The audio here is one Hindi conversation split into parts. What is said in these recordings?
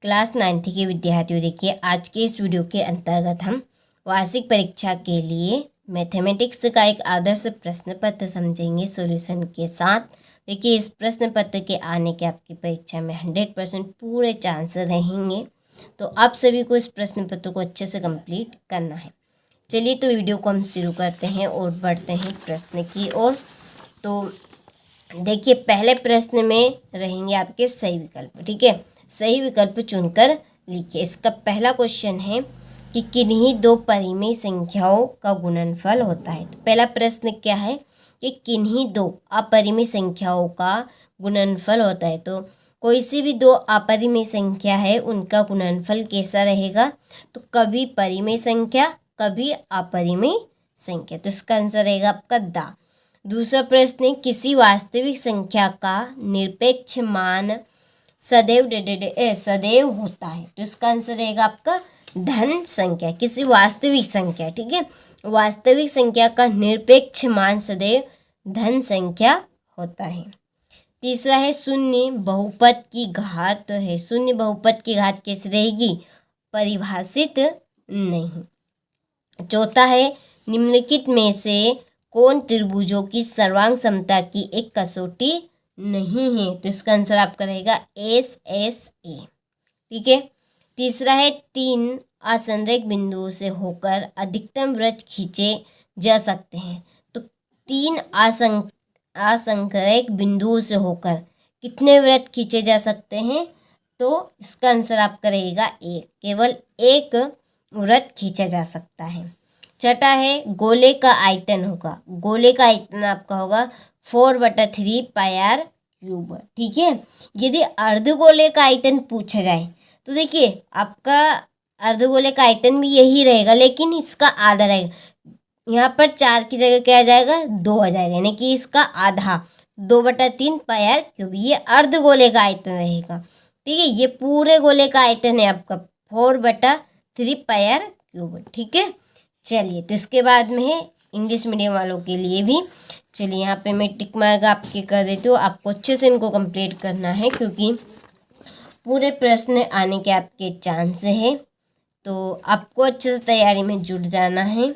क्लास 9th के विद्यार्थियों, देखिए आज के इस वीडियो के अंतर्गत हम वार्षिक परीक्षा के लिए मैथमेटिक्स का एक आदर्श प्रश्न पत्र समझेंगे सॉल्यूशन के साथ। देखिए इस प्रश्न पत्र के आने के आपकी परीक्षा में 100% पूरे चांस रहेंगे, तो आप सभी को इस प्रश्न पत्र को अच्छे से कंप्लीट करना है। चलिए तो वीडियो को हम शुरू करते हैं और बढ़ते हैं प्रश्न की ओर। तो देखिए पहले प्रश्न में रहेंगे आपके सही विकल्प, ठीक है। सही विकल्प चुनकर लिखिए। इसका पहला क्वेश्चन है कि किन्हीं दो परिमेय संख्याओं का गुणनफल होता है। तो पहला प्रश्न क्या है कि किन्हीं दो अपरिमेय संख्याओं का गुणनफल होता है। तो कोई सी भी दो अपरिमेय संख्या है उनका गुणनफल कैसा रहेगा, तो कभी परिमेय संख्या कभी अपरिमेय संख्या। तो इसका आंसर रहेगा आपका दा। दूसरा प्रश्न है किसी वास्तविक संख्या का निरपेक्ष मान सदैव सदैव होता है। तो इसका आंसर रहेगा आपका धन संख्या। किसी वास्तविक संख्या, ठीक है, वास्तविक संख्या का निरपेक्ष मान सदैव धन संख्या होता है। तीसरा है शून्य बहुपद की घात है। शून्य बहुपद की घात कैसे रहेगी, परिभाषित नहीं। चौथा है निम्नलिखित में से कौन त्रिभुजों की सर्वांग समता की एक कसौटी नहीं है। तो इसका आंसर आपका रहेगा SSA, ठीक है। तीसरा है तीन असंरेख बिंदुओं से होकर अधिकतम वृत्त खींचे जा सकते हैं। तो तीन असंरेख बिंदुओं से होकर कितने वृत्त खींचे जा सकते हैं, तो इसका आंसर आपका रहेगा एक, केवल एक वृत्त खींचा जा सकता है। छठा है गोले का आयतन होगा। गोले का आयतन आपका होगा 4/3 πr क्यूब, ठीक है। यदि अर्धगोले का आयतन पूछा जाए तो देखिए आपका अर्धगोले का आयतन भी यही रहेगा, लेकिन इसका आधा रहेगा। यहाँ पर 4 की जगह क्या आ जाएगा, 2 आ जाएगा, यानी कि इसका आधा 2/3 πr क्यूब, ये अर्धगोले का आयतन रहेगा, ठीक है। ये पूरे गोले का आयतन है आपका 4/3 πr क्यूब, ठीक है। चलिए तो इसके बाद में है इंग्लिश मीडियम वालों के लिए भी। चलिए यहाँ पे मैं टिक मार्क आपके कर देती हूँ। आपको अच्छे से इनको कंप्लीट करना है क्योंकि पूरे प्रश्न आने के आपके चांस है, तो आपको अच्छे से तैयारी में जुट जाना है।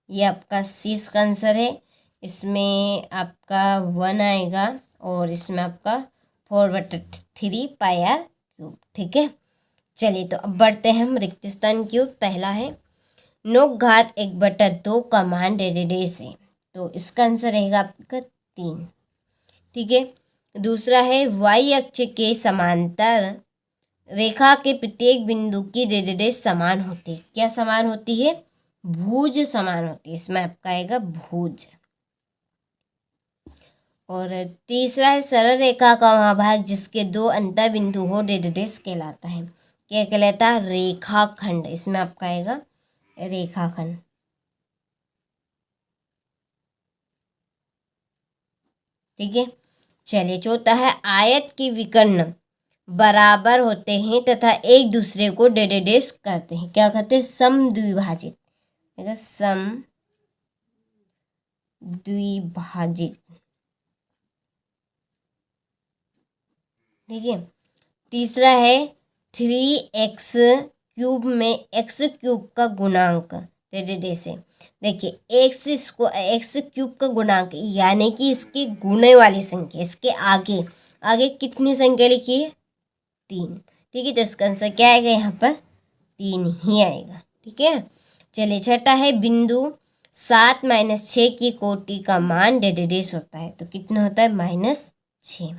ये आपका सी का आंसर है। इसमें आपका 1 आएगा और इसमें आपका 4/3 πr क्यूब, ठीक है। चलिए तो अब बढ़ते हैं हम रिक्त स्थान की ओर। पहला है 9 घात 1/2 का मान डेढ़ से। तो इसका आंसर रहेगा आपका 3, ठीक है। दूसरा है y अक्ष के समांतर रेखा के प्रत्येक बिंदु की डेढ़ समान होती है। क्या समान होती है, भुज समान होती है। इसमें आपका आएगा भुज। और तीसरा है सरल रेखा का वह भाग जिसके दो अंतर बिंदु हो डेढ़ कहलाता है। क्या कहलाता है, रेखाखंड। इसमें आपका आएगा रेखाखंड, ठीक है। चलिए चौथा है आयत के विकर्ण बराबर होते हैं तथा एक दूसरे को डेढ़ करते हैं। क्या कहते हैं, समद्विभाजित, समद्विभाजित, ठीक है। तीसरा है 3x³ में x³ का गुणांक डेढ़ से। देखिए x³ का गुणांक यानी कि इसके गुणे वाली संख्या, इसके आगे आगे कितनी संख्या लिखी है, 3, ठीक है। तो इसका आंसर क्या आएगा, यहाँ पर 3 ही आएगा, ठीक है। चलिए छठा है बिंदु 7 - 6 की कोटि का मान डेढ़ होता है। तो कितना होता है, -6,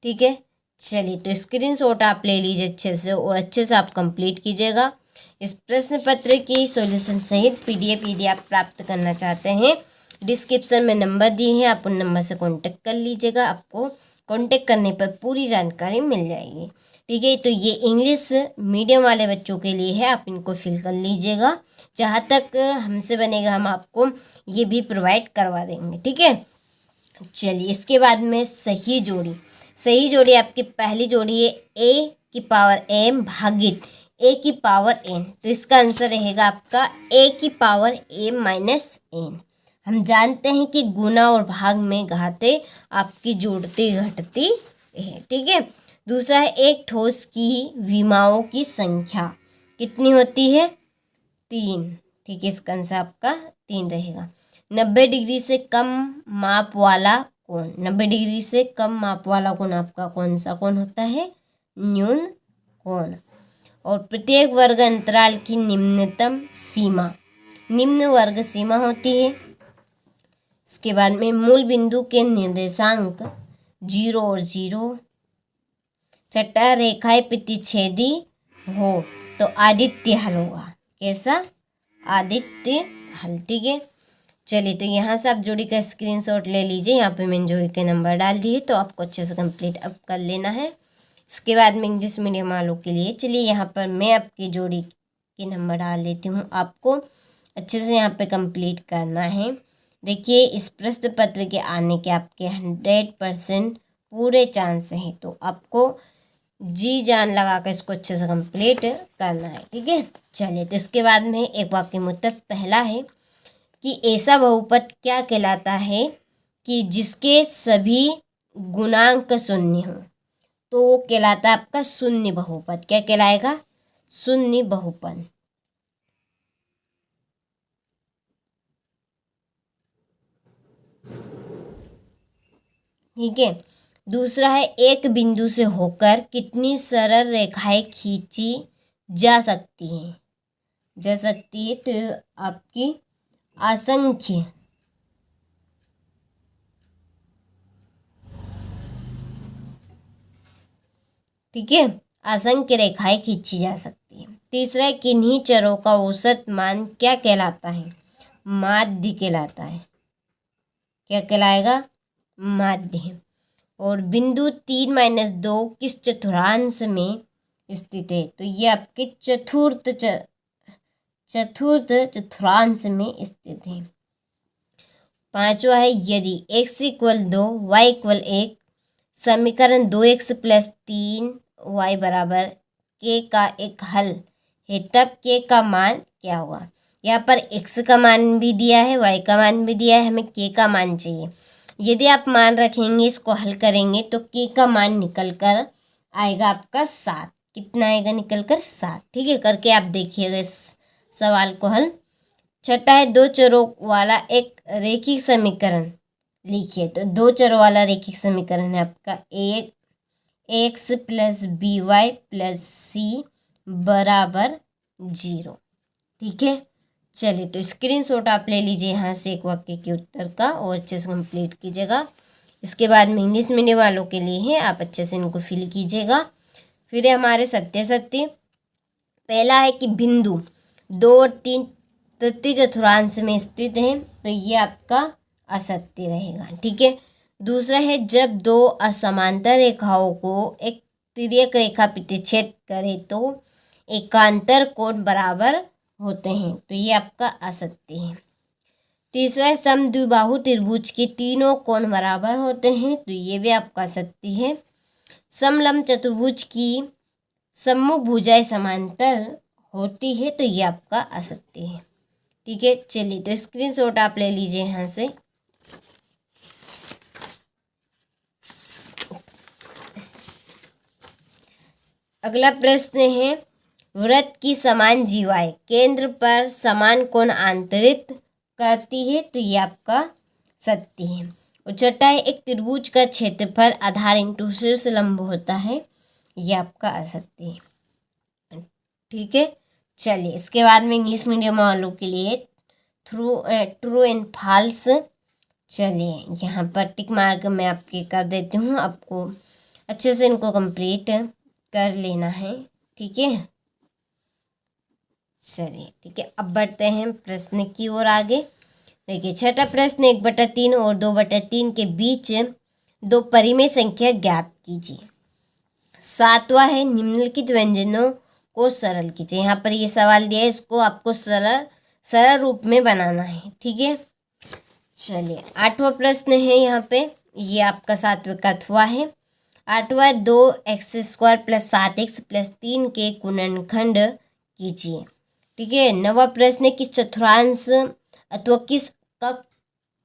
ठीक है। चलिए तो स्क्रीनशॉट आप ले लीजिए अच्छे से और अच्छे से आप कंप्लीट कीजिएगा। इस प्रश्न पत्र की सॉल्यूशन सहित PDF यदि आप प्राप्त करना चाहते हैं, डिस्क्रिप्शन में नंबर दिए हैं, आप उन नंबर से कांटेक्ट कर लीजिएगा। आपको कांटेक्ट करने पर पूरी जानकारी मिल जाएगी, ठीक है। तो ये इंग्लिश मीडियम वाले बच्चों के लिए है, आप इनको फिल कर लीजिएगा। जहाँ तक हमसे बनेगा हम आपको ये भी प्रोवाइड करवा देंगे, ठीक है। चलिए इसके बाद में सही जोड़ी। सही जोड़ी आपकी पहली जोड़ी है a⁴m भागित a⁴n। तो इसका आंसर रहेगा आपका a⁴m - n। हम जानते हैं कि गुना और भाग में घातें आपकी जोड़ती घटती है, ठीक है। दूसरा है एक ठोस की विमाओं की संख्या कितनी होती है? 3। ठीक है, इसका आंसर आपका 3 रहेगा। 90 डिग्री से कम माप वाला कोण, 90 डिग्री से कम माप वाला कोण आपका कौन सा कोण होता है? न्यून कोण। और प्रत्येक वर्ग अंतराल की निम्नतम सीमा, निम्न वर्ग सीमा होती है। इसके बाद में मूल बिंदु के निर्देशांक 0 और 0। छठा, रेखाएं प्रतिच्छेदी हो तो आदित्य हल होगा। कैसा? आदित्य हल। ठीक है, चलिए तो यहाँ से आप जोड़ी का स्क्रीनशॉट ले लीजिए। यहाँ पे मैंने जोड़ी के नंबर डाल दिए, तो आपको अच्छे से कंप्लीट अब कर लेना है। इसके बाद में इंग्लिश मीडियम वालों के लिए, चलिए यहाँ पर मैं आपकी जोड़ी के नंबर डाल देती हूँ। आपको अच्छे से यहाँ पे कंप्लीट करना है। देखिए, इस प्रश्न पत्र के आने के आपके 100% पूरे चांस हैं, तो आपको जी जान लगा कर इसको अच्छे से कंप्लीट करना है। ठीक है, चलिए तो इसके बाद में एक वाक्य में उत्तर पहला है कि ऐसा बहुपद क्या कहलाता है कि जिसके सभी गुणांक शून्य हो? तो वो कहलाता है आपका शून्य बहुपद। क्या कहलाएगा? शून्य बहुपद। ठीक है, दूसरा है एक बिंदु से होकर कितनी सरल रेखाएं खींची जा सकती हैं? तो आपकी असंख्य। ठीक है, असंख्य रेखाएं खींची जा सकती है। तीसरा है किन्हीं चरों का औसत मान क्या कहलाता है? माध्य कहलाता है। क्या कहलाएगा? माध्य। और बिंदु 3-2 किस चतुर्थांश में स्थित है? तो ये आपके चतुर्थ चतुर्थांश में स्थित है। पांचवा है यदि x = 2 y = 1 समीकरण 2x + 3y = k का एक हल है, तब k का मान क्या होगा? यहाँ पर x का मान भी दिया है, y का मान भी दिया है, हमें k का मान चाहिए। यदि आप मान रखेंगे, इसको हल करेंगे तो k का मान निकल कर आएगा आपका 7। कितना आएगा निकल कर? 7। ठीक है, करके आप देखिएगा इस सवाल को हल। छठा है दो चरों वाला एक रैखिक समीकरण लिखिए। तो दो चरों वाला रैखिक समीकरण है आपका ax + by + c = 0। ठीक है, चलिए तो स्क्रीनशॉट आप ले लीजिए यहाँ से एक वाक्य के उत्तर का और अच्छे से कंप्लीट कीजिएगा। इसके बाद में इंग्लिश मीडियम वालों के लिए है, आप अच्छे से इनको फिल कीजिएगा। फिर है हमारे सत्य। पहला है कि बिंदु 2 और 3 तृतीय चतुर्थांश में स्थित है, तो ये आपका असत्य रहेगा। ठीक है, दूसरा है जब दो असमांतर रेखाओं को एक तिर्यक रेखा प्रतिच्छेद करे तो एकांतर कोण बराबर होते हैं, तो ये आपका असत्य है। तीसरा है समद्विबाहु त्रिभुज के तीनों कोण बराबर होते हैं, तो ये भी आपका असत्य है। समलंब चतुर्भुज की सम्मुख भुजाएं समांतर होती है, तो ये आपका असत्य है। ठीक है, चलिए तो स्क्रीनशॉट आप ले लीजिए यहाँ से। अगला प्रश्न है वृत्त की समान जीवाएं केंद्र पर समान कोण आंतरित करती है, तो ये आपका सत्य है। और छठा है एक त्रिभुज का क्षेत्रफल आधार इंटू शीर्ष लंब होता है, ये आपका असत्य है। ठीक है, चलिए इसके बाद में इंग्लिश मीडियम वालों के लिए ट्रू एंड फॉल्स। चलिए यहाँ पर टिक मार्क मैं आपके कर देती हूँ, आपको अच्छे से इनको कंप्लीट कर लेना है। ठीक है, चलिए ठीक है, अब बढ़ते हैं प्रश्न की ओर आगे। देखिए छठा प्रश्न 1/3 और 2/3 के बीच दो परिमेय संख्या ज्ञात कीजिए। सातवां है निम्नलिखित व्यंजनों को सरल कीजिए। यहाँ पर ये सवाल दिया है, इसको आपको सरल रूप में बनाना है। ठीक है, चलिए आठवां प्रश्न है यहाँ पे, ये आपका सात्विकत्वा है। आठवां 2x² + 7x + 3 के गुणनखंड कीजिए। ठीक है, नवा प्रश्न किस चतुर्थांश अथवा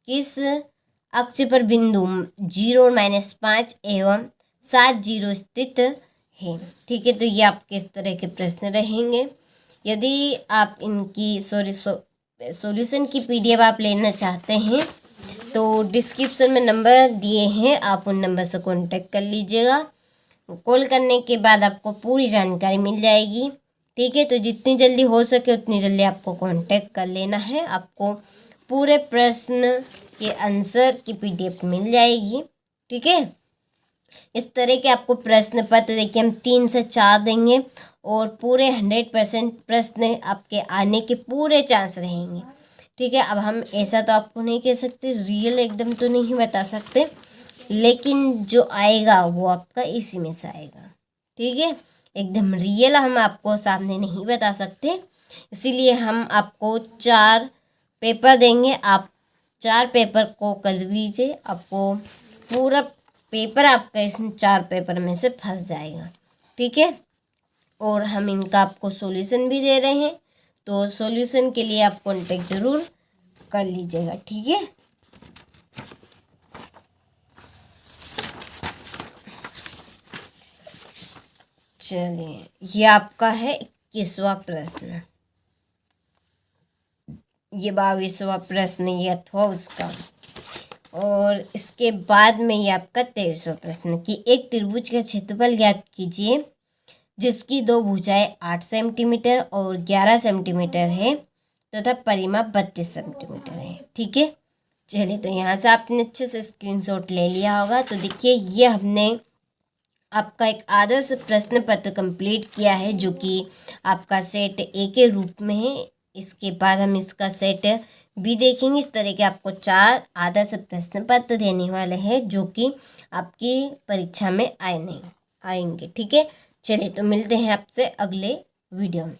किस अक्ष पर बिंदु 0 और -5 एवं 7 जीरो स्थित है। ठीक है, तो ये आपके इस तरह के प्रश्न रहेंगे। यदि आप इनकी सॉल्यूशन की PDF आप लेना चाहते हैं तो डिस्क्रिप्शन में नंबर दिए हैं, आप उन नंबर से कांटेक्ट कर लीजिएगा। कॉल करने के बाद आपको पूरी जानकारी मिल जाएगी। ठीक है, तो जितनी जल्दी हो सके उतनी जल्दी आपको कांटेक्ट कर लेना है। आपको पूरे प्रश्न के आंसर की PDF मिल जाएगी। ठीक है, इस तरह के आपको प्रश्न पत्र देखिए हम 3 से 4 देंगे और पूरे 100% प्रश्न आपके आने के पूरे चांस रहेंगे। ठीक है, अब हम ऐसा तो आपको नहीं कह सकते, रियल एकदम तो नहीं बता सकते, लेकिन जो आएगा वो आपका इसी में से आएगा। ठीक है, एकदम रियल हम आपको सामने नहीं बता सकते, इसीलिए हम आपको 4 पेपर देंगे। आप 4 पेपर को कर लीजिए, आपको पूरा पेपर आपका इस 4 पेपर में से फंस जाएगा। ठीक है, और हम इनका आपको सॉल्यूशन भी दे रहे हैं, तो सॉल्यूशन के लिए आप कांटेक्ट ज़रूर कर लीजिएगा। ठीक है, चलिए ये आपका है 21वां प्रश्न, ये 22वां प्रश्न, ये 28 का, और इसके बाद में ये आपका 23वां प्रश्न कि एक त्रिभुज का क्षेत्रफल ज्ञात कीजिए जिसकी 2 भुजाएं 8 सेंटीमीटर और 11 सेंटीमीटर है तथा परिमाप 32 सेंटीमीटर है। ठीक है, चलिए तो यहाँ से आपने अच्छे से स्क्रीनशॉट ले लिया होगा। तो देखिए ये हमने आपका एक आदर्श प्रश्न पत्र कंप्लीट किया है जो कि आपका सेट A के रूप में है। इसके बाद हम इसका सेट B देखेंगे। इस तरह के आपको 4 आदर्श प्रश्न पत्र देने वाले हैं जो कि आपकी परीक्षा में आएंगे। ठीक है, चलिए तो मिलते हैं आपसे अगले वीडियो में।